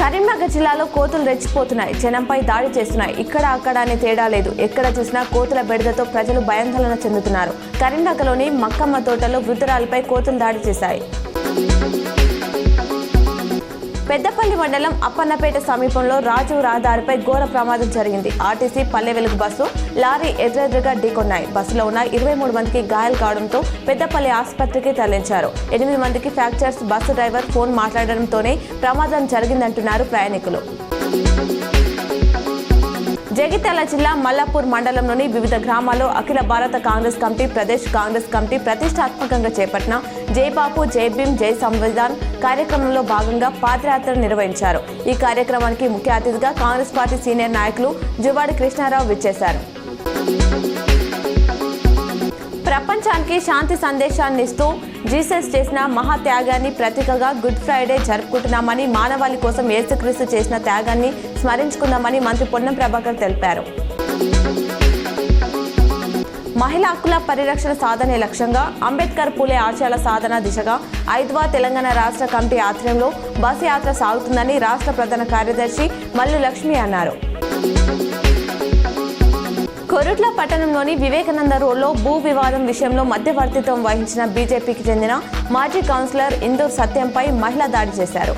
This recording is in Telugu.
కరీంనగర్ జిల్లాలో కోతులు రెచ్చిపోతున్నాయి. జనంపై దాడి చేస్తున్నాయి. ఇక్కడ అక్కడ అని తేడా లేదు. ఎక్కడ చూసినా కోతుల బెడదతో ప్రజలు భయాందోళన చెందుతున్నారు. కరీంనగర్లోని మక్కమ్మ తోటలో వృద్ధురాలపై కోతులు దాడి చేశాయి. పెద్దపల్లి మండలం అప్పన్నపేట సమీపంలో రాజు రహదారిపై ఘోర ప్రమాదం జరిగింది. RTC Palle Velugu bus lorry ఎదురెదురుగా ఢీకొన్నాయి. బస్సులో ఉన్న 23 మందికి గాయాలు కావడంతో పెద్దపల్లి ఆసుపత్రికి తరలించారు. 8 మందికి ఫ్రాక్చర్స్. బస్సు డ్రైవర్ ఫోన్ మాట్లాడడంతోనే ప్రమాదం జరిగిందంటున్నారు ప్రయాణికులు. జగిత్యాల జిల్లా మల్లాపూర్ మండలంలోని వివిధ గ్రామాల్లో అఖిల భారత కాంగ్రెస్ కమిటీ, ప్రదేశ్ కాంగ్రెస్ కమిటీ ప్రతిష్టాత్మకంగా చేపట్టిన జై బాపు జై భీమ్ జై సంవిధాన్ కార్యక్రమంలో భాగంగా పాదయాత్ర నిర్వహించారు. ఈ కార్యక్రమానికి ముఖ్య అతిథిగా కాంగ్రెస్ పార్టీ సీనియర్ నాయకులు జువాడి కృష్ణారావు విచ్చేశారు. ప్రపంచానికి శాంతి సందేశాన్ని ఇస్తూ జీసస్ చేసిన మహాత్యాగాన్ని ప్రతీకగా గుడ్ ఫ్రైడే జరుపుకుంటున్నామని, మానవాళి కోసం యేసుక్రీస్తు చేసిన త్యాగాన్ని స్మరించుకుందామని మంత్రి పొన్నం ప్రభాకర్ తెలిపారు. మహిళా హక్కుల పరిరక్షణ సాధనే లక్ష్యంగా అంబేద్కర్ పూలే ఆశయాల సాధన దిశగా 5వ తెలంగాణ రాష్ట్ర కమిటీ ఆధ్వర్యంలో బస్సు యాత్ర సాగుతుందని రాష్ట్ర ప్రధాన కార్యదర్శి మల్లు లక్ష్మి అన్నారు. కొరుట్ల పట్టణంలోని వివేకానంద రోడ్లో భూ వివాదం విషయంలో మధ్యవర్తిత్వం వహించిన బీజేపీకి చెందిన మాజీ కౌన్సిలర్ ఇందూర్ సత్యంపై మహిళ దాడి చేశారు.